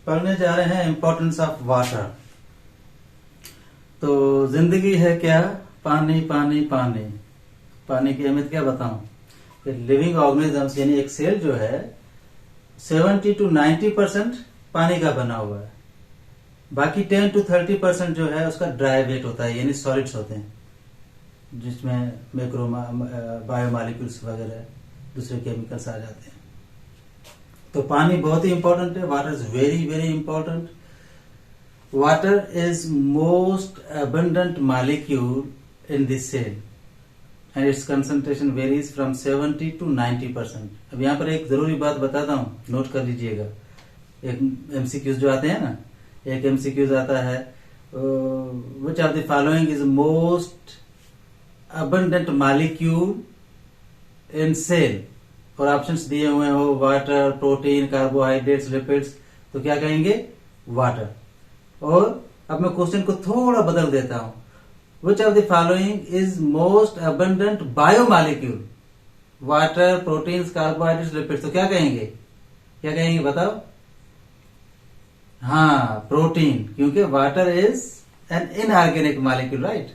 पढ़ने जा रहे हैं इम्पोर्टेंस ऑफ वाटर। तो जिंदगी है क्या, पानी पानी पानी। पानी की अहमियत क्या बताऊं। लिविंग ऑर्गेनिजम्स यानी एक सेल जो है 70 to 90% पानी का बना हुआ है। बाकी 10 to 30% जो है उसका ड्राई वेट होता है, यानी सॉलिड्स होते हैं, जिसमें मैक्रो बायोमॉलिक्यूल्स वगैरह दूसरे केमिकल्स आ जाते हैं। तो पानी बहुत ही इंपॉर्टेंट है। Water is very very important. Water is most abundant molecule in this cell and its concentration varies from 70 to 90%। अब यहाँ पर एक जरूरी बात बताता हूँ, नोट कर लीजिएगा। एक एमसीक्यूज जो आते हैं ना, एक एमसीक्यूज आता है which of the following is most abundant molecule in cell, और ऑप्शंस दिए हुए हो वाटर, प्रोटीन, कार्बोहाइड्रेट्स, लिपिड्स, तो क्या कहेंगे, वाटर। और अब मैं क्वेश्चन को थोड़ा बदल देता हूं, विच of the following is most abundant biomolecule, water, proteins, carbohydrates, lipids, तो क्या कहेंगे, क्या कहेंगे बताओ। हाँ, प्रोटीन, क्योंकि water is an inorganic molecule, right.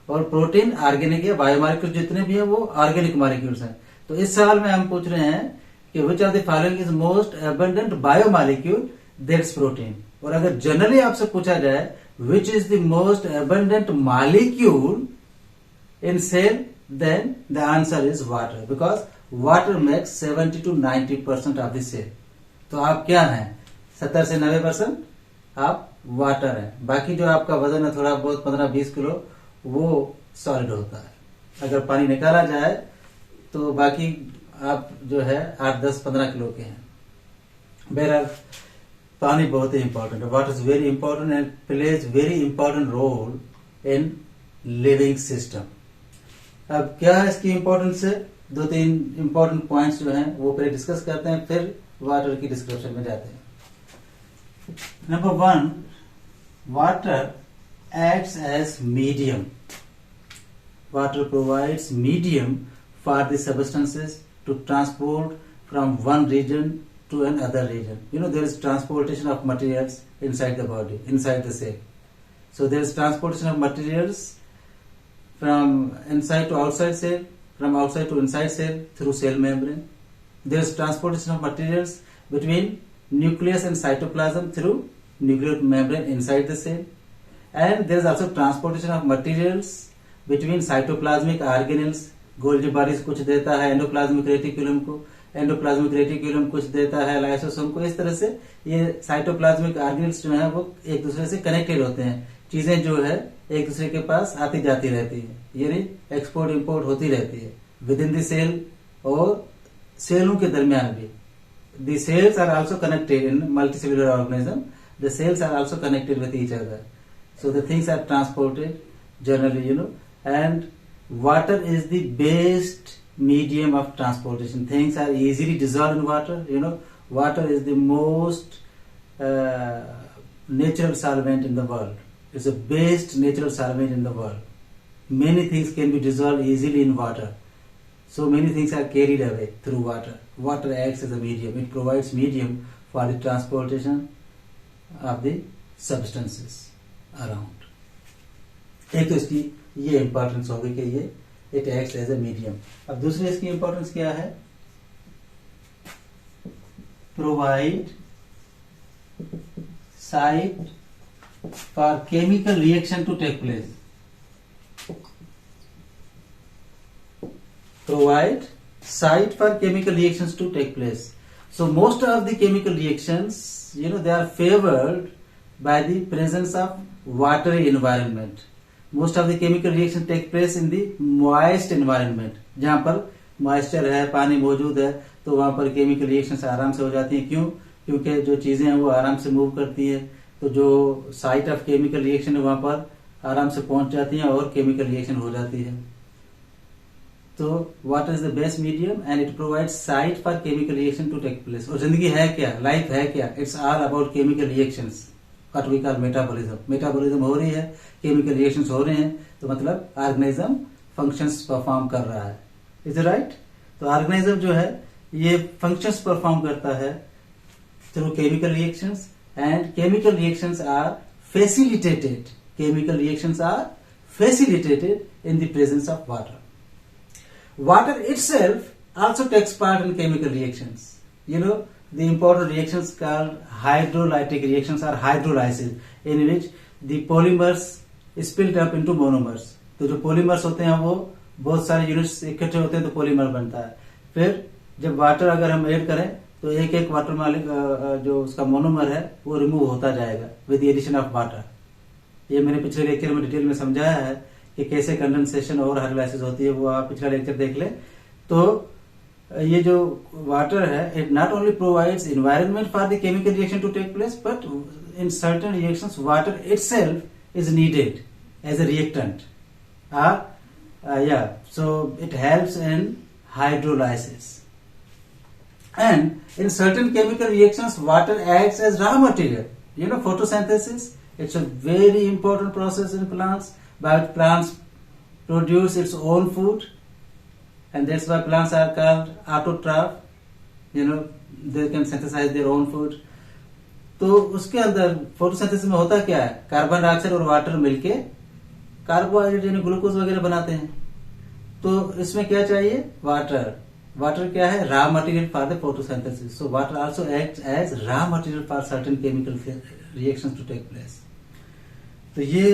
और प्रोटीन ऑर्गेनिक है, बायोमॉलिक्यूल जितने भी हैं वो ऑर्गेनिक मॉलिक्यूल्स हैं। तो इस सवाल में हम पूछ रहे हैं कि which of the following is most abundant biomolecule, that's protein. और अगर जनरली आपसे पूछा जाए which is the most abundant molecule in cell, then the answer is water, because water makes 70 to 90% of the cell. तो आप क्या हैं, 70 से 90% आप वाटर हैं। बाकी जो आपका वजन है थोड़ा बहुत 15-20 किलो, वो सॉलिड होता है। अगर पानी निकाला जाए तो बाकी आप जो है 8-10-15 किलो के हैं। बहरहाल पानी बहुत ही इंपॉर्टेंट है। Water is very important and plays very important role in living system. अब क्या है इसकी इंपॉर्टेंस है, 2-3 इंपॉर्टेंट पॉइंट्स जो हैं वो पहले डिस्कस करते हैं, फिर वाटर की डिस्क्रिप्शन में जाते हैं। Number 1, water acts as medium. Water provides medium for the substances to transport from one region to another region. You know, there is transportation of materials inside the body, inside the cell. So there is transportation of materials from inside to outside cell, from outside to inside cell through cell membrane. There is transportation of materials between nucleus and cytoplasm through nuclear membrane inside the cell. And there is also transportation of materials between cytoplasmic organelles. Golgi bodies कुछ देता है endoplasmic reticulum को, endoplasmic reticulum कुछ देता है lysosome को। इस तरह से ये साइटोप्लाज्मिक ऑर्गेनल्स जो है वो एक दूसरे से कनेक्टेड होते हैं। चीजें जो है एक दूसरे के पास आती जाती रहती है, यानी एक्सपोर्ट इंपोर्ट होती रहती है विद इन द सेल और सेलों के दरमियान भी। The cells are also connected in multicellular organism, the cells are also connected with each other, so the things are transported generally, you know, and water is the best medium of transportation. Things are easily dissolved in water, you know. Water is the most natural solvent in the world. It's the best natural solvent in the world. Many things can be dissolved easily in water. So many things are carried away through water. Water acts as a medium. It provides medium for the transportation of the substances around. एक तो इसकी ये importance होगी कि ये it acts as a medium. अब दूसरी इसकी इंपॉर्टेंस क्या है, provide site for chemical reaction to take place. Provide site for chemical reactions to take place. So most of the chemical reactions, you know, they are favored by the presence of watery environment. Most of the chemical reaction take place in the moist environment. जहां पर moisture है, पानी मौजूद है, तो वहां पर chemical reaction आराम से हो जाती हैं। क्यों? क्योंकि जो चीजें हैं वो आराम से मूव करती है, तो जो साइट ऑफ केमिकल रिएक्शन है वहां पर आराम से पहुंच जाती है और केमिकल रिएक्शन हो जाती है। तो water is the best medium and it provides site for chemical reaction to take place. और जिंदगी है क्या, लाइफ है क्या, it's all about chemical reactions, what we call metabolism. Metabolism हो रही है, केमिकल रिएक्शंस हो रहे हैं, तो मतलब ऑर्गेनिज्म फंक्शंस परफॉर्म कर रहा है। Is it right? तो ऑर्गेनिज्म जो है ये फंक्शंस परफॉर्म करता है through chemical reactions and chemical reactions are facilitated. Chemical reactions are facilitated in the presence of water. Water itself also takes part in chemical reactions. The important reactions called hydrolytic reactions or hydrolysis, in which the polymers split up into monomers. तो जो polymers होते हैं वो बहुत सारे units इकट्ठे होते हैं तो पॉलीमर बनता है. फिर जब वाटर अगर हम ऐड करें तो एक एक वाटर मॉलिक्यूल जो उसका मोनोमर है वो रिमूव होता जाएगा विद एडिशन ऑफ वाटर. ये मैंने पिछले लेक्चर में डिटेल में समझाया है कि कैसे कंडेंसेशन और हाइड्रोलाइसिस होती है, वो आप पिछला लेक्चर देख लें. तो ये जो वाटर है, it not only provides environment for the chemical reaction to take place, but in certain reactions water itself is needed as a reactant. So it helps in hydrolysis. And in certain chemical reactions, water acts as raw material. Photosynthesis, it's a very important process in plants, but plants produce its own food, and that's why plants are called autotroph. They can synthesize their own food. तो उसके अंदर photosynthesis में होता क्या है, carbon dioxide और water मिलके carbohydrate यानी ग्लूकोज वगैरह बनाते हैं. तो इसमें क्या चाहिए, वाटर. वाटर क्या है, raw material for the photosynthesis. So water also acts as raw material for certain chemical reactions to take place. तो ये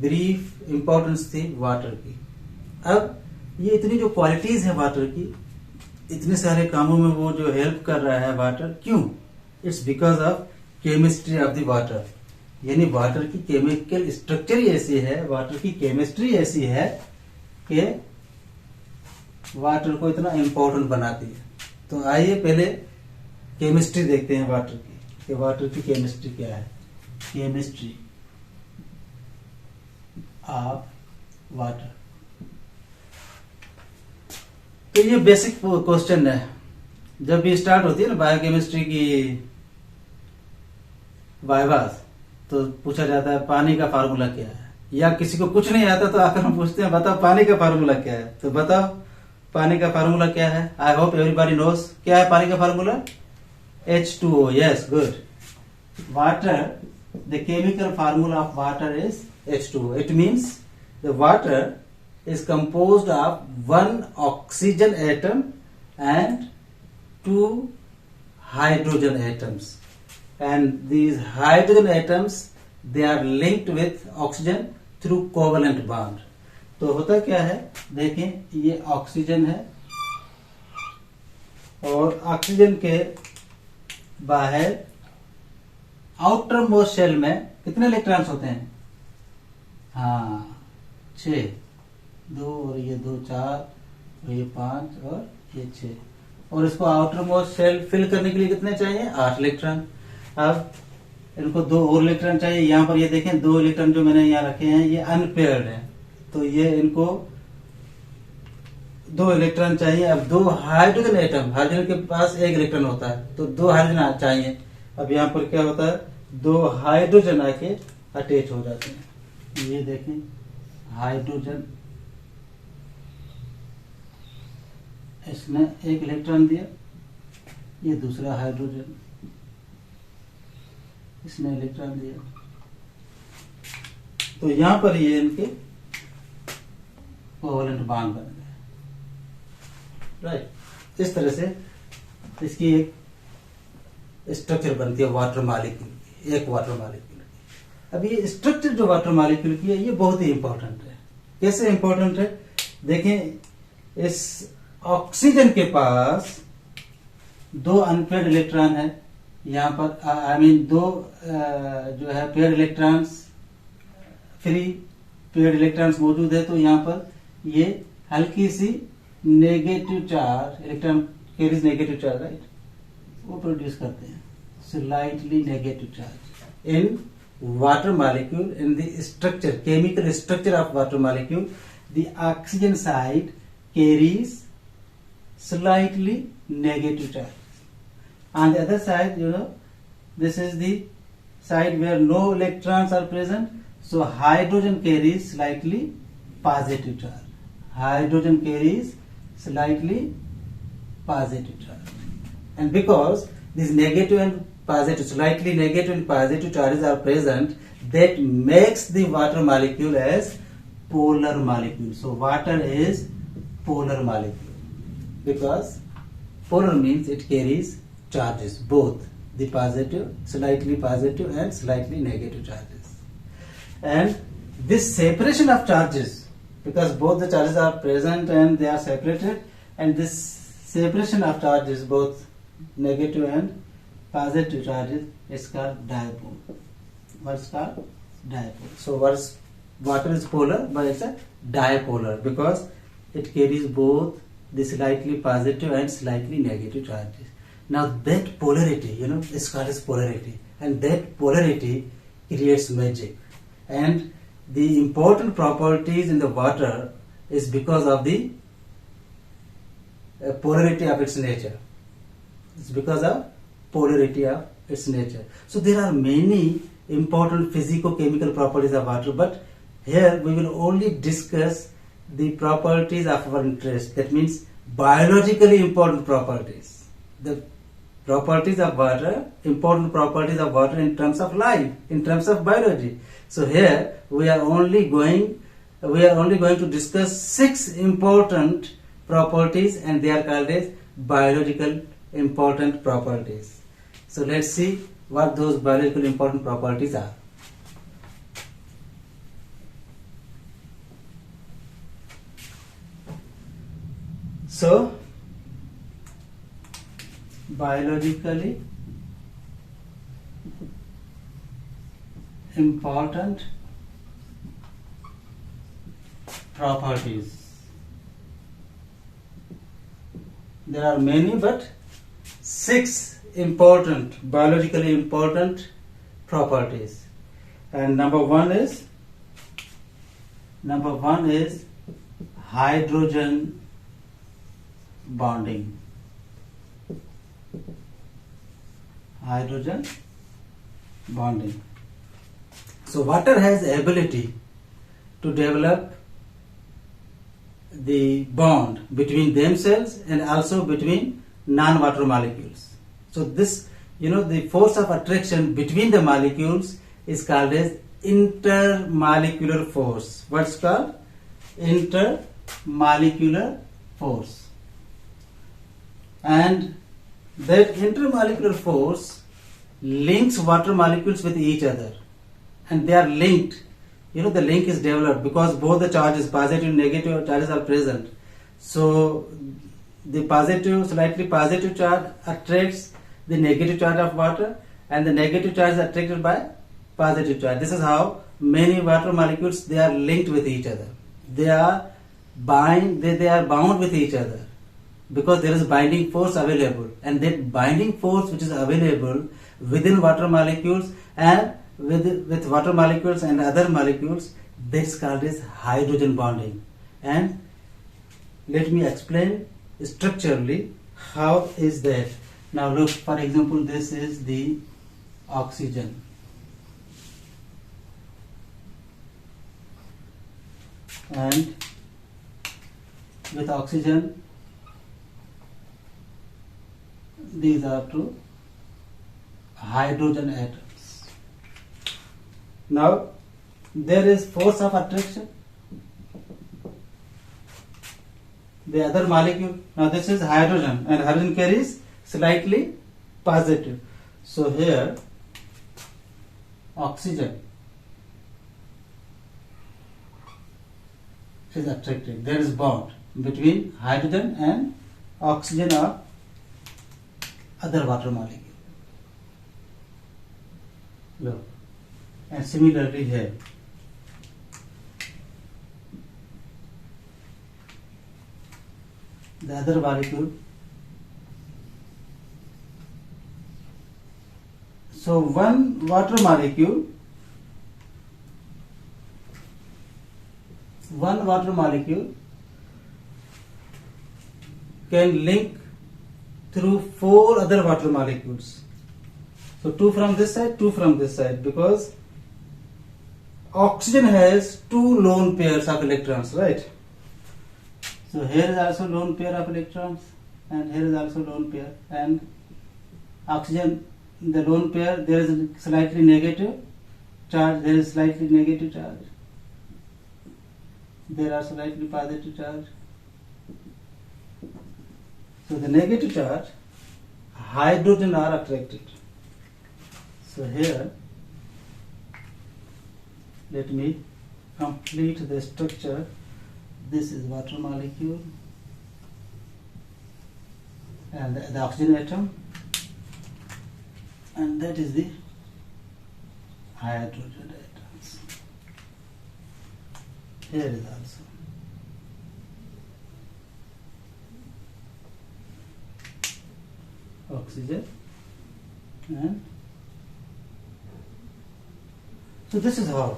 ब्रीफ इंपॉर्टेंस थी वाटर की. अब ये इतनी जो क्वालिटीज है वाटर की, इतने सारे कामों में वो जो हेल्प कर रहा है वाटर, क्यों? It's because of chemistry of the water. यानी वाटर की केमिकल स्ट्रक्चर ही ऐसी है, वाटर की केमिस्ट्री ऐसी है कि वाटर को इतना इंपॉर्टेंट बनाती है. तो आइए पहले केमिस्ट्री देखते हैं वाटर की, कि वाटर की केमिस्ट्री क्या है. Chemistry of water. तो ये बेसिक क्वेश्चन है. जब भी स्टार्ट होती है ना बायोकेमिस्ट्री की वाइवास, तो पूछा जाता है पानी का फार्मूला क्या है, या किसी को कुछ नहीं आता तो आकर हम पूछते हैं बताओ पानी का फार्मूला क्या है. तो बताओ पानी का फार्मूला क्या है. I hope everybody knows. क्या है पानी का formula? H2O. Yes, good. Water, the chemical formula of water is H2O. It means the water is composed of one oxygen atom and two hydrogen atoms, and these hydrogen atoms, they are linked with oxygen through covalent bond. तो होता क्या है, देखें ये oxygen है और oxygen के बाहर आउटर मोस्ट शेल में कितने इलेक्ट्रॉन्स होते हैं? हाँ, 6. 2 और ये 2 4 और ये 5 और ये 6. और इसको आउटर मोस्ट शेल फिल करने के लिए कितने चाहिए? 8 इलेक्ट्रॉन. अब इनको 2 और इलेक्ट्रॉन चाहिए. यहाँ पर ये देखें 2 इलेक्ट्रॉन जो मैंने यहाँ रखे हैं ये अनपेयर्ड हैं, तो ये इनको 2 इलेक्ट्रॉन चाहिए. अब 2 हाइड्रोजन एटम, हाइड्रोजन के पास 1 इलेक्ट्रॉन होता है तो 2 हाइड्रोजन चाहिए. अब यहाँ पर क्या होता है, 2 हाइड्रोजन आके अटैच हो जाते हैं. ये देखें हाइड्रोजन, इसने 1 इलेक्ट्रॉन दिया, ये दूसरा हाइड्रोजन, इसने इलेक्ट्रॉन दिया. तो यहां पर ये इनके कोवलेंट बॉन्ड बन गए. राइट. इस तरह से इसकी एक स्ट्रक्चर बनती है वाटर मॉलिक्यूल की, एक वाटर मॉलिक्यूल की. अब ये स्ट्रक्चर जो वाटर मॉलिक्यूल की है ये बहुत ही इंपॉर्टेंट है. कैसे इंपॉर्टेंट है? देखें इस ऑक्सीजन के पास 2 अनपेयर्ड इलेक्ट्रॉन है. यहाँ पर आई मीन 2 जो है paired electrons, free paired electrons मौजूद है. तो यहाँ पर ये हल्की सी negative charge, electron carries negative charge, right, वो प्रोड्यूस करते हैं. Slightly negative charge in water molecule. In the structure, chemical structure of water molecule, the oxygen side carries slightly negative charge. On the other side, this is the side where no electrons are present, so hydrogen carries slightly positive charge. Hydrogen carries slightly positive charge. And because this negative and positive, slightly negative and positive charges are present, that makes the water molecule as polar molecule. So water is polar molecule because polar means it carries charges, both the positive, slightly positive and slightly negative charges. And this separation of charges, because both the charges are present and they are separated, and this separation of charges, both negative and positive charges, is called dipole. What's called dipole? So water is polar, but it's a dipolar because it carries both the slightly positive and slightly negative charges. Now that polarity, is called as polarity, and that polarity creates magic. And the important properties in the water is because of the polarity of its nature. It's because of polarity of its nature. So there are many important physico-chemical properties of water, but here we will only discuss the properties of our interest. That means biologically important properties. The properties of water, important properties of water in terms of life, in terms of biology. So here we are only going to discuss 6 important properties, and they are called as biological important properties. So let's see what those biological important properties are. So biologically important properties. There are many, but 6 important, biologically important properties. And number one is hydrogen bonding. Hydrogen bonding. So water has the ability to develop the bond between themselves and also between non-water molecules. So this, the force of attraction between the molecules is called as intermolecular force. What's called? Intermolecular force. And that intermolecular force links water molecules with each other, and they are linked. The link is developed because both the charges, positive and negative charges, are present. So the positive, slightly positive charge attracts the negative charge of water, and the negative charge is attracted by positive charge. This is how many water molecules, they are linked with each other. They are bound with each other because there is binding force available, and that binding force which is available within water molecules and with water molecules and other molecules, that's called as hydrogen bonding. And let me explain structurally how is that. Now look, for example, this is the oxygen. And with oxygen, these are 2 hydrogen atoms. Now there is force of attraction. The other molecule, now this is hydrogen, and hydrogen carries slightly positive. So here oxygen is attracted. There is bond between hydrogen and oxygen or other water molecule. Look. And similarly here. The other molecule. So one water molecule can link through 4 other water molecules. So 2 from this side, 2 from this side, because oxygen has 2 lone pairs of electrons, right? So here is also lone pair of electrons, and here is also lone pair, and oxygen the lone pair there is slightly negative charge, there is slightly negative charge, there are slightly positive charge. So the negative charge, hydrogen are attracted. So here, let me complete the structure. This is water molecule and the oxygen atom, and that is the hydrogen atoms. Here is also oxygen, and so this is how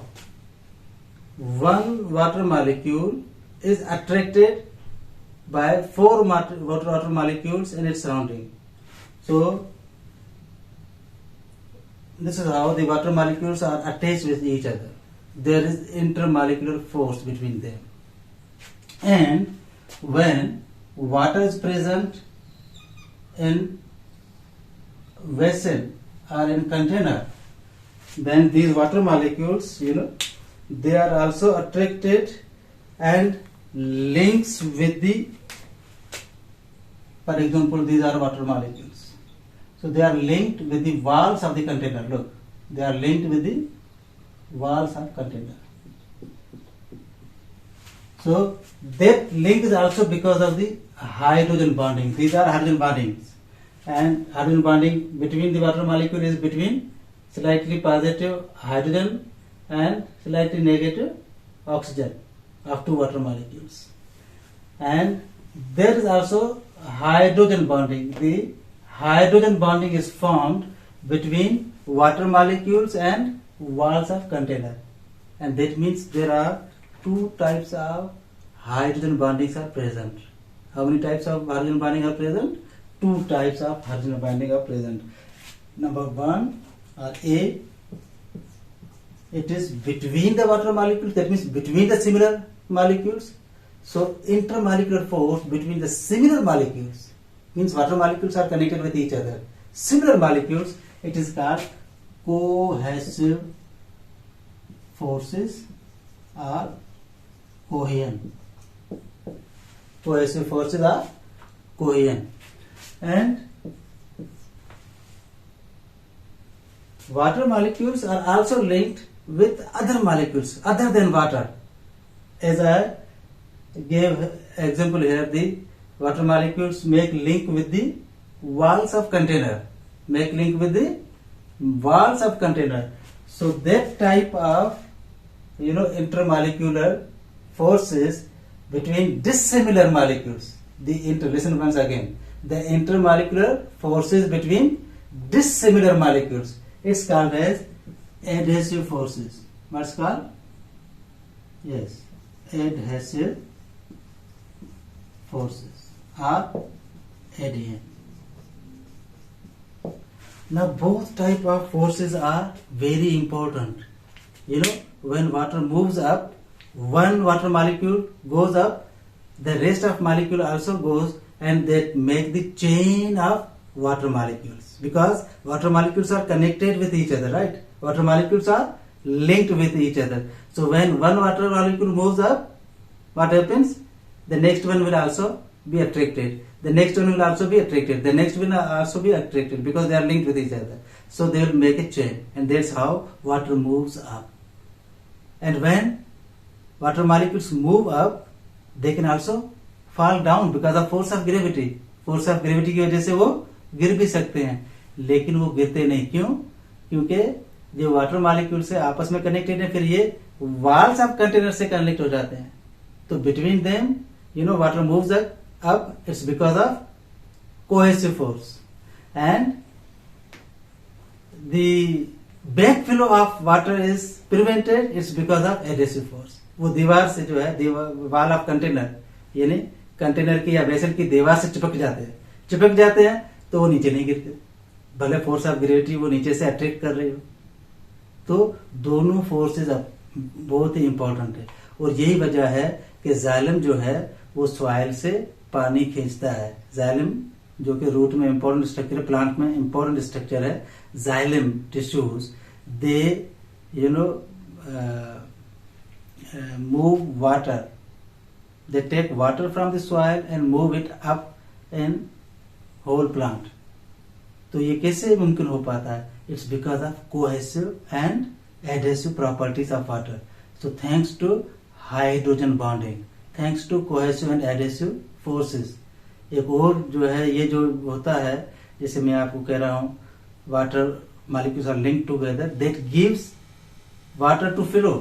one water molecule is attracted by four water molecules in its surrounding. So this is how the water molecules are attached with each other. There is intermolecular force between them, and when water is present in vessel or in container, then these water molecules, they are also attracted and links with the, for example, these are water molecules. So they are linked with the walls of the container. Look, they are linked with the walls of container. So that link is also because of the hydrogen bonding. These are hydrogen bondings, and hydrogen bonding between the water molecule is between slightly positive hydrogen and slightly negative oxygen of two water molecules. And there is also hydrogen bonding. The hydrogen bonding is formed between water molecules and walls of container, and that means there are two types of hydrogen bondings are present. How many types of hydrogen bonding are present? Two types of hydrogen bonding are present. Number one, or A, it is between the water molecules, that means between the similar molecules. So intermolecular force between the similar molecules means water molecules are connected with each other. Similar molecules, it is called cohesive forces or cohesion. Cohesive forces are cohesion. And water molecules are also linked with other molecules other than water. As I gave example here, the water molecules make link with the walls of container. Make link with the walls of container. So that type of intermolecular forces between dissimilar molecules. Listen once again. The intermolecular forces between dissimilar molecules. It's called as adhesive forces. What's called? Yes, adhesive forces or adhesion. Now both type of forces are very important. When water moves up, one water molecule goes up, the rest of molecule also goes, and that make the chain of water molecules, because water molecules are connected with each other, right? Water molecules are linked with each other. So when one water molecule moves up, what happens? The next one will also be attracted. The next one will also be attracted. The next one will also be attracted, because they are linked with each other. So they will make a chain, and that's how water moves up. And when water molecules move up, they can also fall down because of force of gravity. Force of gravity की वजह से वो गिर भी सकते हैं, लेकिन वो गिरते नहीं. क्यों? क्योंकि जो वाटर मॉलिक्यूल से आपस में कनेक्टेड है, फिर ये वॉल्स ऑफ कंटेनर से कनेक्ट हो जाते हैं. तो between them water moves up. It's because of cohesive force. And the backflow of water is prevented. It's because of adhesive force. वो दीवार से जो है, वॉल ऑफ कंटेनर, यानी कंटेनर की या वेसल की दीवार से चिपक जाते हैं तो वो नीचे नहीं गिरते, भले फोर्स ऑफ ग्रेविटी वो नीचे से अट्रैक्ट कर रही हो. तो दोनों फोर्सेस बहुत ही इंपॉर्टेंट है, और यही वजह है कि जाइलम जो है वो सॉइल से पानी खींचता है. जाइलम जो कि रूट में इंपॉर्टेंट स्ट्रक्चर है, प्लांट में इंपॉर्टेंट स्ट्रक्चर है, xylem tissues, they move water. They take water from the soil and move it up in whole plant. तो ये कैसे मुमकिन हो पाता है? It's because of cohesive and adhesive properties of water. So thanks to hydrogen bonding, thanks to cohesive and adhesive forces. एक और जो है ये जो होता है, जैसे मैं आपको कह रहा हूँ, water molecules are linked together, that gives water to flow.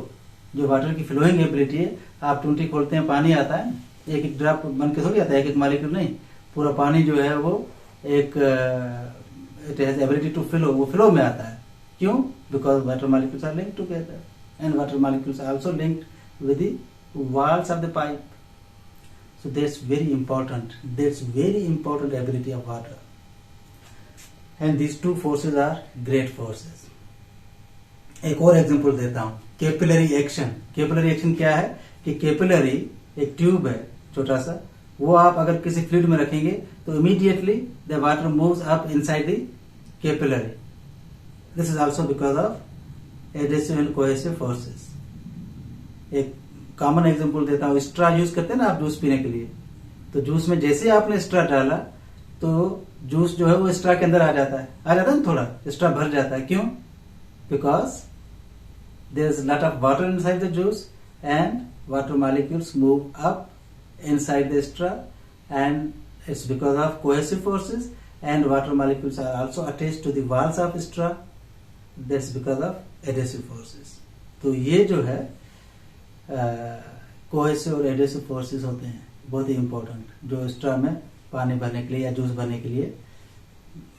जो वाटर की फ्लोइंग एबिलिटी है, आप टूटी खोलते हैं, पानी आता है, एक एक ड्रॉप बन के थोड़ी आता है, एक एक मॉलिक्यूल नहीं, पूरा पानी जो है वो एक it has ability to flow, वो फ्लो में आता है. क्यों? Because water molecules are linked together and water molecules are also linked with the walls of the pipe. So that's very important. That's very important ability of water. And these two forces are great forces. एक और example देता हूं, capillary action. Capillary action क्या है कि capillary एक tube है छोटा सा, वो आप अगर किसी फ्लूइड में रखेंगे तो immediately the water moves up inside the capillary. This is also because of adhesive and cohesive forces. एक कॉमन एग्जांपल देता हूं, स्ट्रा यूज करते हैं ना आप जूस पीने के लिए, तो जूस में जैसे आपने स्ट्रा डाला तो जूस जो है वो स्ट्रा के अंदर आ जाता है ना, थोड़ा स्ट्रा भर जाता है. क्यों? Because there is a lot of water inside the juice and water molecules move up inside the straw, and it's because of cohesive forces, and water molecules are also attached to the walls of straw. That's because of adhesive forces. तो ये जो है cohesive और adhesive forces होते हैं, बहुत ही important, जो straw में पानी भरने के लिए या जूस भरने के लिए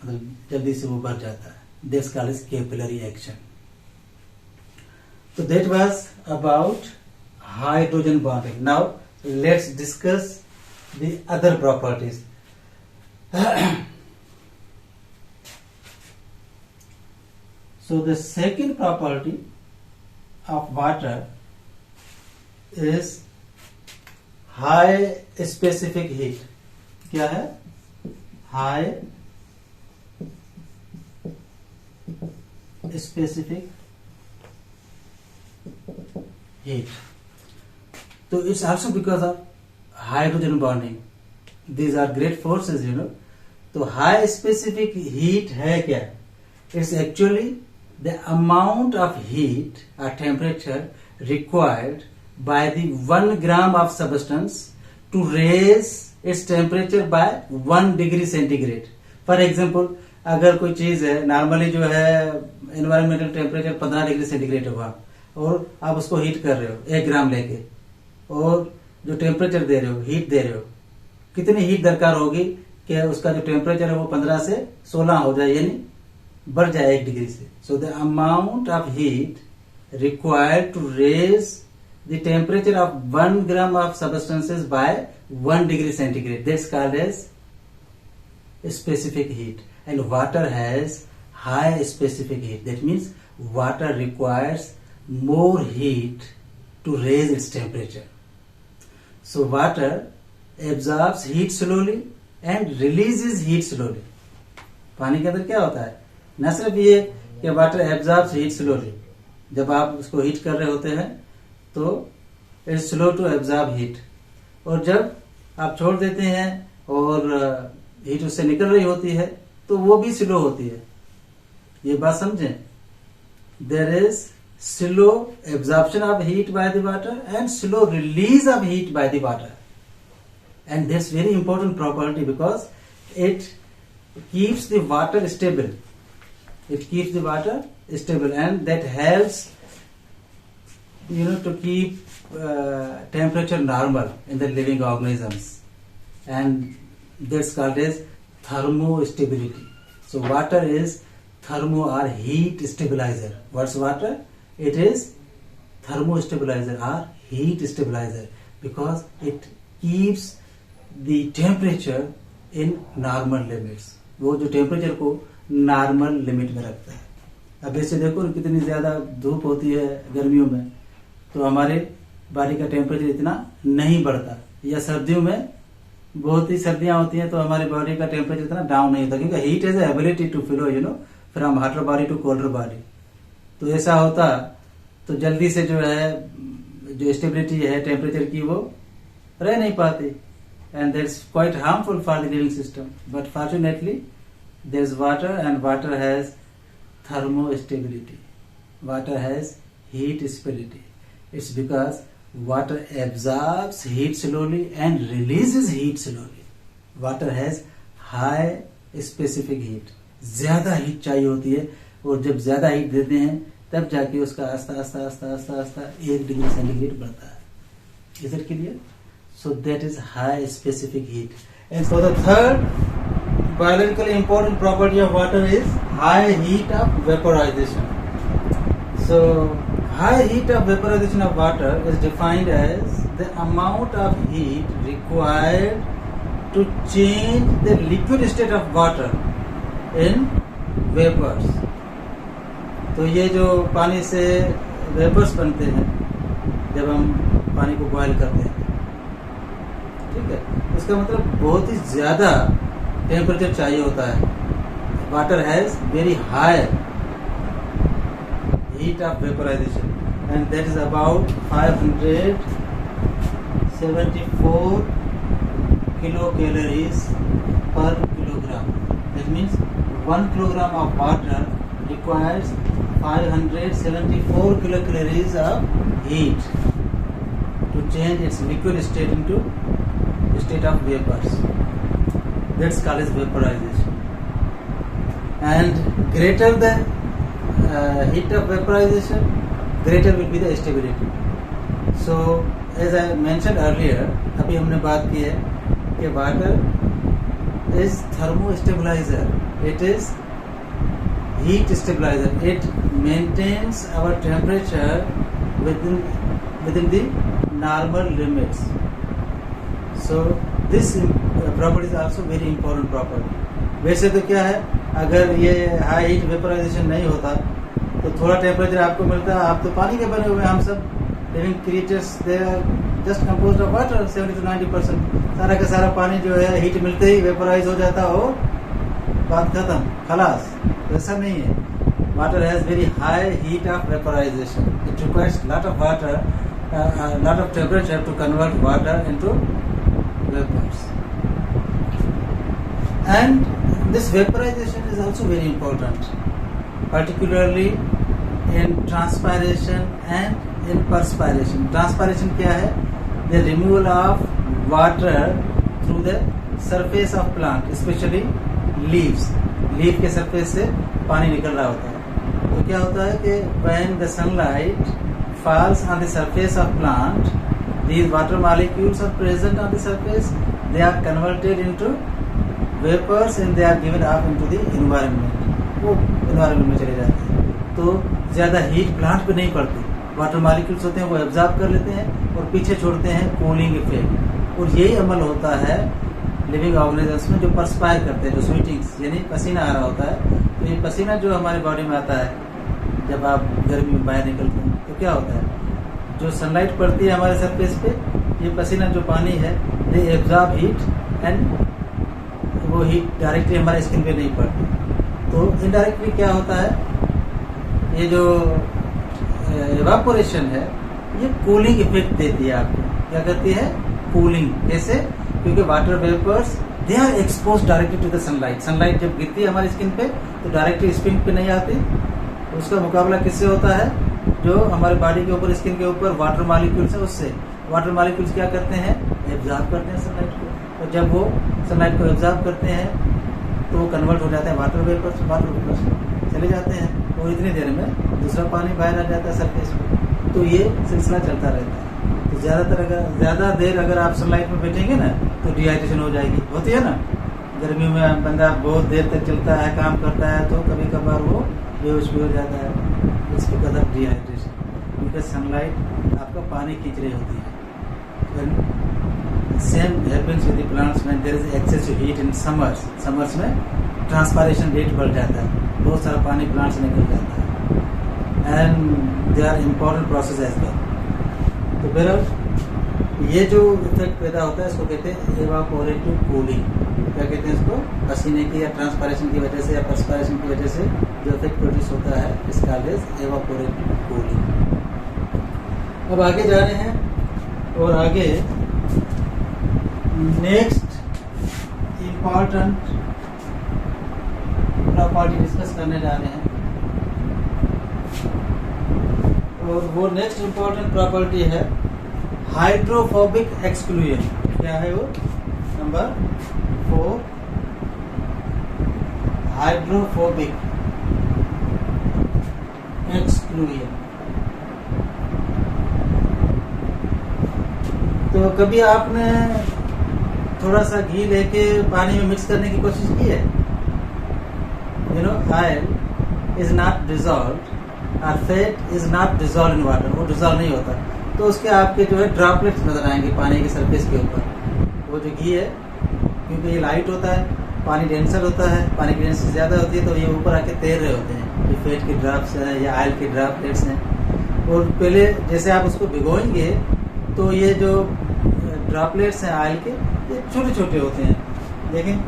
मतलब जल्दी से वो भर जाता है. That's called as capillary action. So that was about hydrogen bonding. Now let's discuss the other properties. So the second property of water is high specific heat. क्या है? High specific heat. So it's also because of hydrogen bonding. These are great forces, you know. तो high specific heat है क्या? It's actually the amount of heat or temperature required by the 1 gram of substance to raise its temperature by 1 degree centigrade. For example, अगर कोई चीज है, normally जो है environmental temperature 15 degree centigrade होगा, और आप उसको हीट कर रहे हो 1 ग्राम लेके, और जो टेम्परेचर दे रहे हो, हीट दे रहे हो, कितनी हीट दरकार होगी कि उसका जो टेम्परेचर है वो 15 से 16 हो जाए, यानी बढ़ जाए 1 डिग्री से. So the amount of heat required to raise the temperature of 1 gram of substances by 1 degree centigrade, that's called as specific heat. And water has high specific heat. That means water requires more heat to raise its temperature. So water absorbs heat slowly and releases heat slowly. पानी के अंदर क्या होता है? न सिर्फ ये कि वाटर absorbs heat slowly, जब आप उसको हीट कर रहे होते हैं तो it's slow to absorb heat, और जब आप छोड़ देते हैं और हीट उससे निकल रही होती है तो वो भी स्लो होती है. ये बात समझें. There is slow absorption of heat by the water and slow release of heat by the water, and that's very important property because it keeps the water stable. It keeps the water stable and that helps to keep temperature normal in the living organisms, and that's called as thermostability. So water is thermo or heat stabilizer. What's water? It is thermostabilizer or heat stabilizer because it keeps the temperature in normal limits. वो जो temperature को normal limit में रखता है. अब ऐसे देखो कितनी ज्यादा धूप होती है गर्मियों में, तो हमारे बॉडी का टेम्परेचर इतना नहीं बढ़ता, या सर्दियों में बहुत ही सर्दियां होती हैं तो हमारी बॉडी का टेम्परेचर इतना डाउन नहीं होता, क्योंकि heat is ability to flow from hotter body to colder body. तो ऐसा होता तो जल्दी से जो है जो स्टेबिलिटी है टेम्परेचर की वो रह नहीं पाती, and that's quite harmful for the living system. But fortunately there is water, and water has thermo stability, water has heat stability. It's because water absorbs heat slowly and releases heat slowly. Water has high specific heat. ज्यादा heat चाहिए होती है, और जब ज्यादा heat देते हैं तब जाके उसका आस्ता आस्ता आस्ता आस्ता आस्ता 1 डिग्री सेंटीग्रेड बढ़ता है। Is it clear? So that is high specific heat. And so the third biologically important property of water is high heat of vaporization. So high heat of vaporization of water is defined as the amount of heat required to change the liquid state of water in vapors. तो ये जो पानी से vapours बनते हैं जब हम पानी को बॉयल करते हैं, ठीक है, इसका मतलब बहुत ही ज्यादा टेम्परेचर चाहिए होता है। Water has very high heat of vaporization, and that is about 574 kilocalories per kilogram. That means 1 kilogram of water requires 574 kilocalories of heat to change its liquid state into state of vapors. That's called as vaporization. And greater the heat of vaporization, greater will be the stability. So as I mentioned earlier, अभी हमने बात की है कि water is thermostabilizer. It is heat stabilizer. It maintains our temperature within the normal limits. So this property is also very important property. वैसे तो क्या है, अगर ये हाई हीट वेपोराइजेशन नहीं होता तो थोड़ा टेम्परेचर आपको मिलता है, आप तो पानी के बने हुए हैं, हम सब living creatures they are just composed of water. 70 to 90% सारा का सारा पानी जो है हीट मिलते ही वेपोराइज हो जाता हो, बात खत्म, खलास। ऐसा नहीं है, water has very high heat of vaporization. It requires lot of water, lot of temperature to convert water into vapours. And this vaporization is also very important, particularly in transpiration and in perspiration. Transpiration क्या है? The removal of water through the surface of plant, especially leaves. Leaf के surface से पानी निकल रहा होता है। तो क्या होता है कि when the sunlight falls on the surface of plant, these water molecules are present on the surface. They are converted into vapours and they are given up into the environment, वो एनवायरनमेंट में चले जाते हैं। तो ज्यादा heat plant पे नहीं पड़ती, वाटर मॉलिक्यूल्स होते हैं वो एब्जॉर्ब कर लेते हैं और पीछे छोड़ते हैं कूलिंग इफेक्ट। और यही अमल होता है लिविंग ऑर्गेनिजम्स में जो परस्पायर करते हैं, जो स्वेटिंग्स यानी पसीना आ रहा होता है। तो ये पसीना जो हमारी बॉडी में आता है जब आप गर्मी में बाहर निकलते हैं तो क्या होता है, जो सनलाइट पड़ती है हमारे सरफेस पे, ये पसीना जो पानी है दे एब्जॉर्ब हीट एंड वो हीट डायरेक्टली हमारे स्किन पे नहीं पड़ती। तो इनडायरेक्टली क्या होता है, ये जो इवापोरेशन है ये कूलिंग इफेक्ट देती है आपको। क्या करती है? कूलिंग। कैसे? क्योंकि water vapours they are expose directly to the sunlight. Sunlight जब गिरती है हमारी स्किन पे तो डायरेक्टली स्किन पे नहीं आती, उसका मुकाबला किससे होता है? जो हमारे बॉडी के ऊपर, स्किन के ऊपर वाटर मॉलिक्यूल्स है उससे। वाटर मॉलिक्यूल्स क्या करते हैं? एब्जॉर्ब करते हैं सनलाइट को, और जब वो सनलाइट को एब्जॉर्ब करते हैं तो वो कन्वर्ट हो जाते हैं वाटर वेपर्स चले जाते हैं, और इतनी देर में दूसरा पानी बाहर आ जाता है सरफेस पे। तो ये सिलसिला चलता रहता है। तो ज्यादा देर अगर आप सनलाइट में बैठेंगे ना तो डिहाइड्रेशन हो जाएगी, होती है ना। गर्मियों में बंदा बहुत देर तक चलता है, काम करता है, तो कभी कभार वो बेहोश भी हो जाता है। इसकी कदर डिहाइड्रेशन, क्योंकि सनलाइट आपका पानी खींच रही होती है। Same happens with the plants when there is excessive heat in summers में ट्रांसपायरेशन रेट बढ़ जाता है, बहुत सारा पानी प्लांट से निकल जाता है, and they are important process as well. तो फिर ये जो इफेक्ट पैदा होता है इसको कहते हैं एवापोरेटिव कूलिंग। क्या कहते हैं इसको? पसीने की या ट्रांसपायरेशन की वजह से या पर्सपायरेशन की वजह से जो इफेक्ट प्रोड्यूस होता है इसका एवापोरेटिव कूलिंग। अब आगे जा रहे हैं और आगे नेक्स्ट इम्पॉर्टेंट प्रॉपर्टी डिस्कस करने जा रहे हैं और वो नेक्स्ट इम्पॉर्टेंट प्रॉपर्टी है हाइड्रोफोबिक एक्सक्लूजन। क्या है वो? Number 4, hydrophobic exclusion. तो कभी आपने थोड़ा सा घी लेके पानी में मिक्स करने की कोशिश की है? ऑयल इज नॉट डिजॉल्व और fat is not dissolve in water, वो डिजॉल्व नहीं होता। तो उसके आपके जो है ड्रॉपलेट्स नजर आएंगे पानी की सरफेस के ऊपर। वो जो घी है, क्योंकि ये लाइट होता है, पानी डेंसर होता है, पानी की डेंसिटी ज्यादा होती है, तो ये ऊपर आके तैर रहे होते हैं। ये फैट के ड्रॉप्स हैं या ऑयल के ड्रॉपलेट्स हैं। और पहले जैसे आप उसको भिगोएंगे तो ये जो ड्रॉपलेट्स हैं ऑयल के, ये छोटे छोटे होते हैं। लेकिन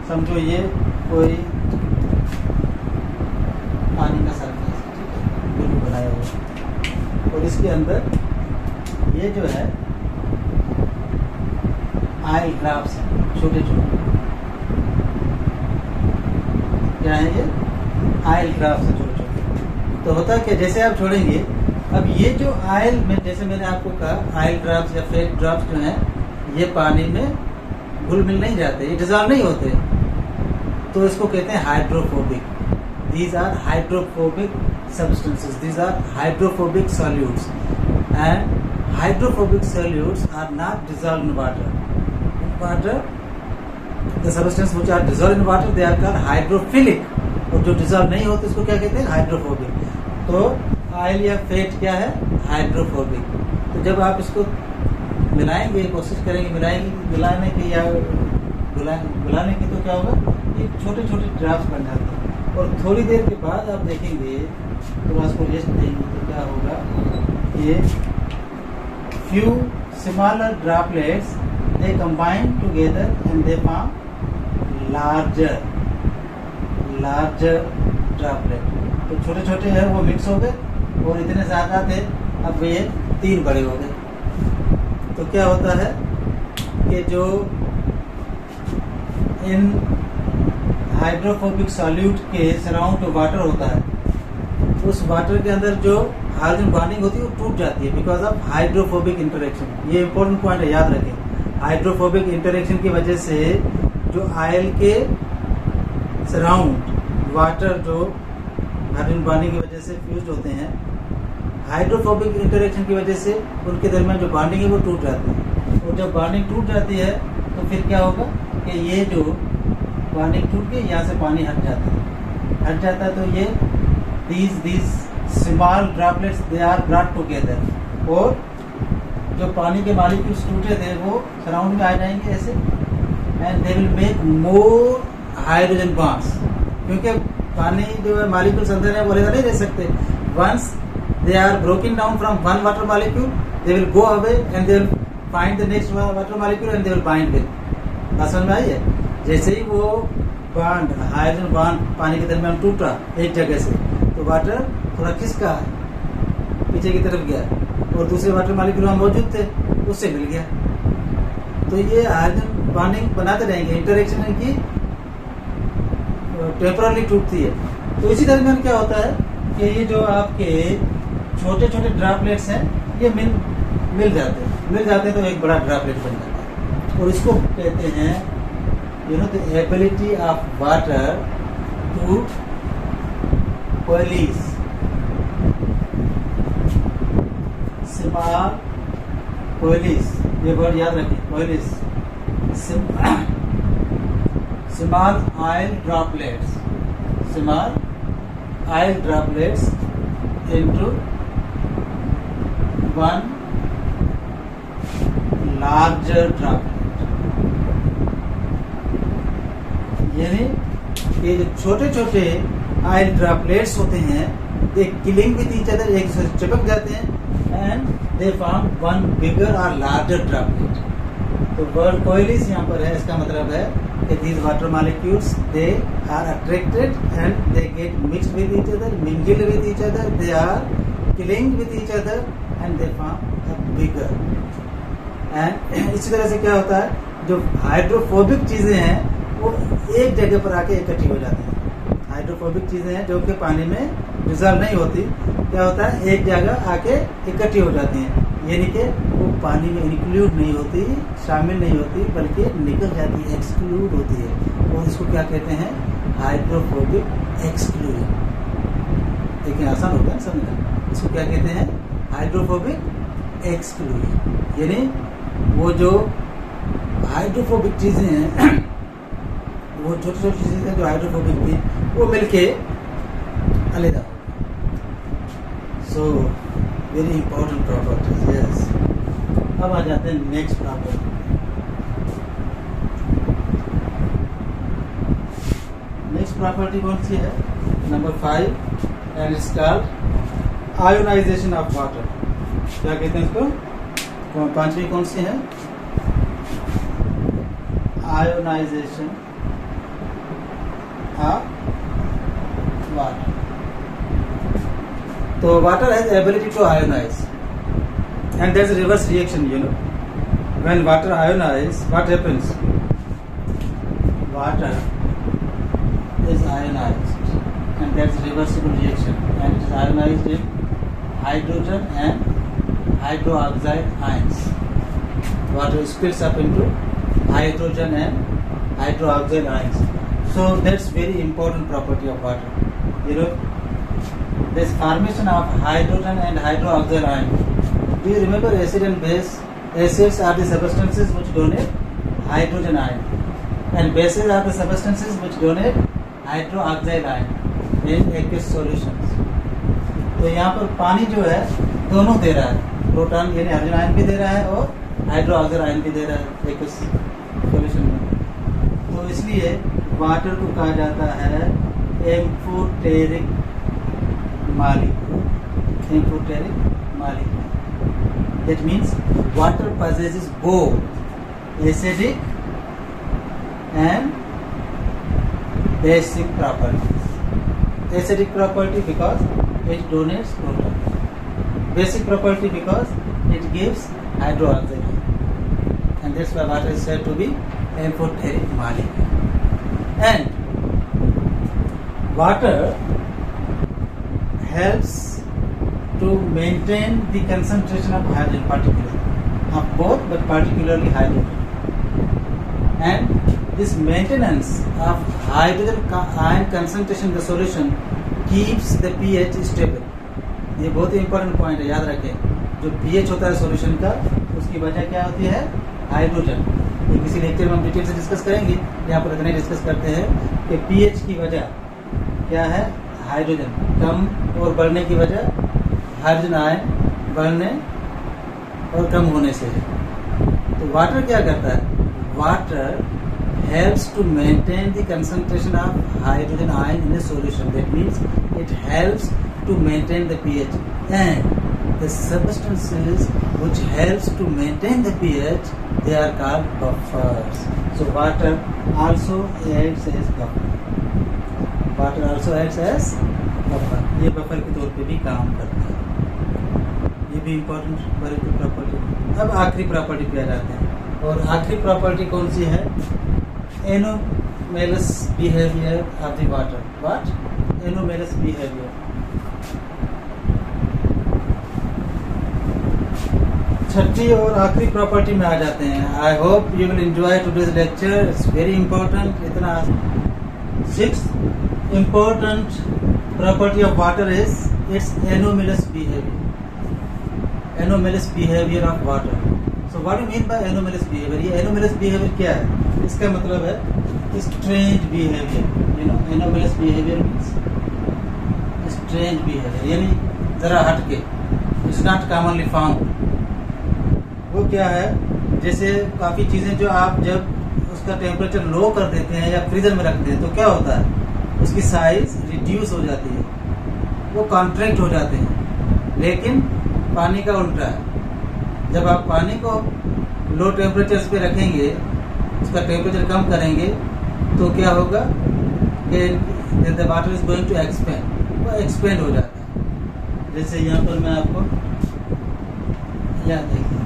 समझो ये कोई पानी का सरफेस बिल्कुल बनाया हुआ और इसके अंदर ये जो है ऑयल ड्रॉप्स हैं छोटे छोटे। क्या है ये? ऑयल ड्रॉप्स हैं छोटे छोटे। तो होता क्या, जैसे आप छोड़ेंगे, अब ये जो ऑयल में, जैसे मैंने आपको कहा, ऑयल ड्रॉप्स या फैट ड्रॉप्स जो हैं ये पानी में घुल मिल नहीं जाते, ये डिजॉल्व नहीं होते, तो इसको कहते हैं hydrophobic. These are hydrophobic substances. These are hydrophobic solutes, and hydrophobic solutes are not dissolved in water. In water, the substances which are dissolved in water, they are called hydrophilic. और जो dissolve नहीं होते उसको क्या कहते हैं? Hydrophobic. तो oil या फैट क्या है? हाइड्रोफोबिक। तो जब आप इसको मिलाएंगे, कोशिश करेंगे मिलाने की या बुलाने की, तो क्या होगा? ये छोटे छोटे ड्रॉप्स बन जाते हैं और थोड़ी देर के बाद आप देखेंगे, थोड़ा इसको रेस्ट देंगे तो क्या होगा? ये few smaller droplets they combine together and they form larger droplet। तो छोटे छोटे हैं वो मिक्स हो गए और इतने ज्यादा थे, अब ये 3 बड़े हो गए। तो क्या होता है कि जो इन हाइड्रोफोबिक सॉल्यूट के सराउंड वाटर होता है, उस वाटर के अंदर जो हाइड्रोजन बॉन्डिंग होती है वो टूट जाती है बिकॉज ऑफ हाइड्रोफोबिक इंटरेक्शन। ये इंपॉर्टेंट पॉइंट है, याद रखें। हाइड्रोफोबिक इंटरेक्शन की वजह से जो ऑयल के सराउंड वाटर जो हाइड्रोजन बॉन्डिंग की वजह से फ्यूज होते हैं, हाइड्रोफोबिक इंटरेक्शन की वजह से उनके दरमियान जो बॉन्डिंग है वो टूट जाती है। और जब बॉन्डिंग टूट जाती है तो फिर क्या होगा कि ये जो बॉन्डिंग टूट के यहाँ से पानी हट जाता है तो ये these small droplets they are brought together, और जो पानी के मॉलिक्यूल्स टूटे थे वो सराउंड में आ जाएंगे ऐसे, and they will make more hydrogen bonds. क्योंकि पानी जो है मॉलिक्यूल्स अंदर है वो अलग नहीं रह सकते। Once they are broken down from one water molecule, they will go away and they will find the next water molecule and they will bind with. समझ में आई है? जैसे ही वो बॉन्ड, हाइड्रोजन बॉन्ड पानी के दरमियान टूटा एक जगह से, तो वाटर थोड़ा खिसका पीछे की तरफ गया और दूसरे वाटर मॉलिक्यूल वहां मौजूद थे, उससे मिल गया। तो ये हाइड्रोजन बॉन्डिंग बनाते रहेंगे, इंटरेक्शन की टेम्पररी टूटती है। तो इसी दरमियान क्या होता है कि ये जो आपके छोटे छोटे ड्रॉपलेट्स हैं ये मिल जाते हैं तो एक बड़ा ड्रॉपलेट बन जाता है। और इसको कहते हैं the ability of water to coalesce, small coalesce, ये वर्ड याद रखें, coalesce, small oil droplets into one larger droplet। यानी ये जो छोटे छोटे ऑयल ड्रॉपलेट्स होते हैं, ये किलिंग विद ईच अदर, एक दूसरे से चिपक जाते हैं and they form one bigger or larger droplet. तो word coalesce यहाँ पर है, इसका मतलब है कि these water molecules they are attracted and they get mixed with each other, mingled with each other, they are cling with each other and they form a bigger. And इसी तरह से क्या होता है, जो हाइड्रोफोबिक चीजें हैं वो एक जगह पर आके इकट्ठी हो जाती हैं. हाइड्रोफोबिक चीजें हैं जो कि पानी में डिजॉल्व नहीं होती, क्या होता है एक जगह आके इकट्ठी हो जाती हैं, यानी कि वो पानी में इंक्लूड नहीं होती, शामिल नहीं होती, बल्कि निकल जाती है, एक्सक्लूड होती है. और इसको क्या कहते हैं, हाइड्रोफोबिक एक्सक्लूजन. लेकिन आसान होता है समझना. इसको क्या कहते हैं, हाइड्रोफोबिक एक्सक्लूजन. यानी वो जो हाइड्रोफोबिक चीजें हैं, वो छोटी छोटी चीजें जो हाइड्रोफोबिक थी वो मिलके अलग. So very important properties. Yes. अब आ जाते हैं नेक्स्ट प्रॉपर्टी. नेक्स्ट प्रॉपर्टी कौन सी है, number 5, and it's called ionization of water. क्या कहते हैं इसको, पांचवी कौन सी है, आयोनाइजेशन ऑफ वाटर. तो water has ability to ionize and there's a reverse reaction, you know. When water ionize, what happens? Water is ionized and that's a reversible reaction, and it is ionized in hydrogen and hydroxide ions. Water splits up into hydrogen and hydroxide ions. So that's very important property of water. You know, this formation of hydrogen and hydroxide ions. Do you remember acid and base? Acids are the substances which donate hydrogen ion, and bases are the substances which donate hydroxide ion in aqueous solutions. तो यहाँ पर पानी जो है दोनों दे रहा है, proton यानी हाइड्रोजन आयन भी दे रहा है और हाइड्रोक्साइड आयन भी दे रहा है aqueous solution में. तो इसलिए वाटर को कहा जाता है amphoteric molecule. Amphoteric molecule. That means water possesses both acidic and basic properties. Acidic property because it donates proton. Basic property because it gives hydroxide. And that's why water is said to be amphoteric molecule. And water helps to maintain the concentration of hydrogen, particularly of both, but particularly hydrogen. And this maintenance of hydrogen ion concentration in the solution keeps the pH stable. ये बहुत ही important point है, याद रखें. जो pH होता है solution का, उसकी वजह क्या होती है, हाइड्रोजन. ये किसी लेक्चर में हम डिटेल से डिस्कस करेंगे. यहाँ पर इतने डिस्कस करते हैं कि pH की वजह क्या है, हाइड्रोजन. कम और बढ़ने की वजह हाइड्रोजन आयन बढ़ने और कम होने से है. तो वाटर क्या करता है, water helps to maintain the concentration of hydrogen ion in the solution. That means it helps to maintain the pH, and the substances which helps to maintain the pH, they are called buffers. So water also acts as buffer. Water also acts as buffer. ये buffer के तौर पे भी काम करता है. ये भी इम्पोर्टेंट प्रॉपर्टी. अब आखिरी प्रॉपर्टी पे आ जाते हैं, और आखिरी प्रॉपर्टी कौन सी है, anomalous behavior of the water. What? Anomalous behavior. छठी और आखिरी प्रॉपर्टी में आ जाते हैं. I hope you will enjoy today's lecture. It's very important. इतना 6th important property of water is its anomalous behavior. Anomalous behavior of water. So what do you mean by anomalous behavior? ये anomalous behavior क्या है? इसका मतलब है strange behavior. You know, anomalous behavior means strange behavior. यानी जरा हटके. It's not commonly found. वो क्या है, जैसे काफी चीजें जो आप जब उसका टेम्परेचर लो कर देते हैं या फ्रीजर में रखते हैं तो क्या होता है, उसकी साइज रिड्यूस हो जाती है, वो कॉन्ट्रैक्ट हो जाते हैं. लेकिन पानी का उल्टा है। जब आप पानी को लो टेम्परेचर पे रखेंगे, उसका टेम्परेचर कम करेंगे, तो क्या होगा कि the water is going to expand, वो एक्सपेंड हो जाता है। जैसे यहाँ पर मैं आपको यहाँ देखिए,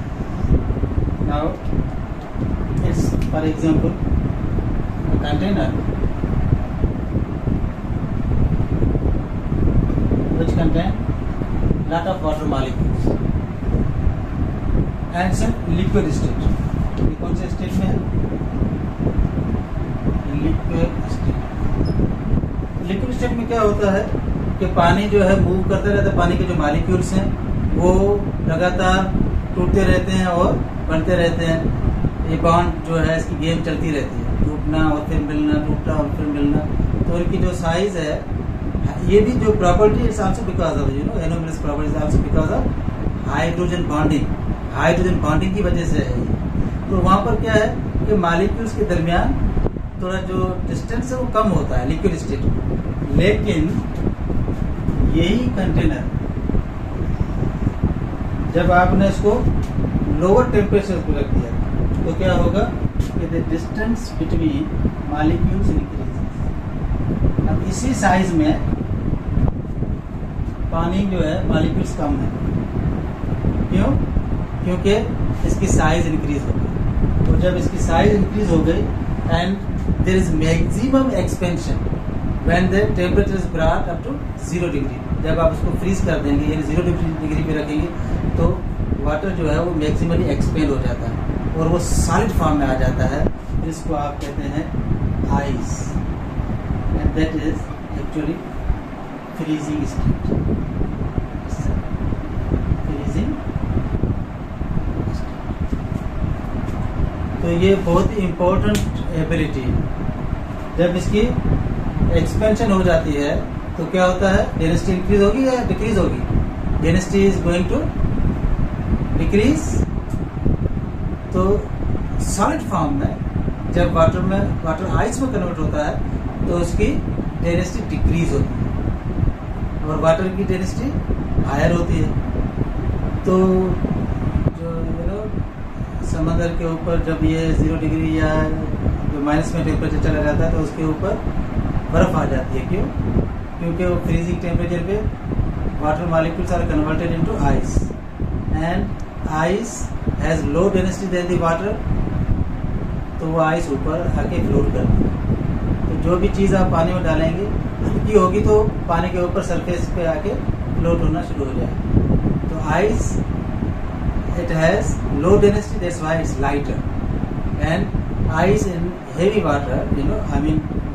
now it's for example container which contain lot of water molecules and some liquid state। ये कौन से स्टेट में है? Liquid state. लिक्विड स्टेट में क्या होता है कि पानी जो है मूव करता रहता है, पानी के जो मॉलिक्यूल्स हैं वो लगातार टूटते रहते हैं और बढ़ते रहते हैं। ये बॉन्ड जो है इसकी गेम चलती रहती है, टूटना और फिर मिलना, टूटना और फिर मिलना। तो इनकी जो साइज है, ये भी जो property is also because of anomalous property is also because of hydrogen bonding की वजह से है। तो वहां पर क्या है कि मॉलिक्यूल्स के दरमियान थोड़ा जो डिस्टेंस है वो कम होता है लिक्विड स्टेट में। लेकिन यही कंटेनर जब आपने इसको लोअर टेम्परेचर पर रख दिया तो क्या होगा कि the distance between molecules increases. अब इसी साइज में पानी जो है मॉलिक्यूल्स कम है। क्यों? क्योंकि इसकी साइज इंक्रीज हो गई। तो जब इसकी साइज इंक्रीज हो गई and there is maximum expansion when the temperature is brought up to 0 degree. जब आप उसको फ्रीज कर देंगे यानी 0 डिग्री पे रखेंगे तो वाटर जो है वो मैक्सिमली एक्सपेंड हो जाता है और वो सॉलिड फॉर्म में आ जाता है, जिसको आप कहते हैं ice, and that is actually freezing state. Freezing. तो ये बहुत ही इम्पोर्टेंट एबिलिटी है। जब इसकी एक्सपेंशन हो जाती है तो क्या होता है, डेंसिटी इंक्रीज होगी या डिक्रीज होगी? Density is going to decrease. तो सॉलिड फॉर्म में जब वाटर आइस में कन्वर्ट होता है तो उसकी डेंसिटी डिक्रीज होती है और वाटर की डेंसिटी हायर होती है। तो जो समंदर के ऊपर जब ये 0 डिग्री या जो माइनस में टेम्परेचर चला जाता है तो उसके ऊपर बर्फ आ जाती है। क्यों? क्योंकि वो फ्रीजिंग टेम्परेचर पे water molecules are converted into ice and ice has low density than the water, तो वो आइस ऊपर आके फ्लोट करती है। तो जो भी चीज़ आप पानी में डालेंगे हल्की होगी तो पानी के ऊपर सरफेस पे आके फ्लोट होना शुरू हो जाएगा। तो ice it has low density, that's why it's lighter, and ice in heavy water,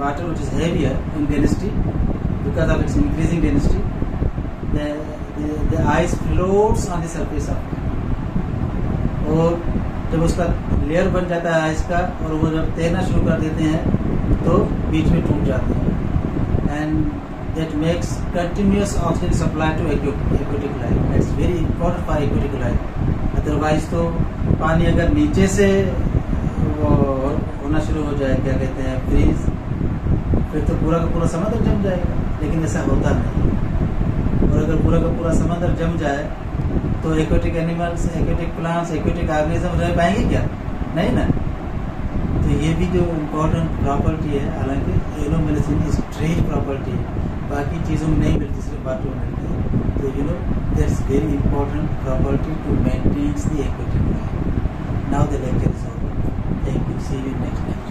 water which is heavier in density because of its increasing density, the ice floats on the surface of it। और जब उसका layer बन जाता है ice का और वो जब तैरना शुरू कर देते हैं तो बीच में टूट जाते हैं, and that makes continuous oxygen supply to aquatic life। That's very important for aquatic life। Otherwise तो पानी अगर नीचे से वो होना शुरू हो जाए, क्या कहते हैं, फ्रीज, फिर तो पूरा का पूरा समुद्र जम जाएगा। लेकिन ऐसा होता नहीं। और अगर पूरा का पूरा समुद्र जम जाए तो aquatic animals, aquatic plants, aquatic organism रह पाएंगे क्या? नहीं ना। तो ये भी जो इम्पोर्टेंट प्रॉपर्टी है, हालांकि एनोमेलिसिन स्ट्रेंज प्रॉपर्टी है, बाकी चीज़ों में नहीं मिलती, सिर्फ वाटर में मिलती है। तो that's very important property to maintain the aquatic life। Now the lecture is over. Thank you. See you next time.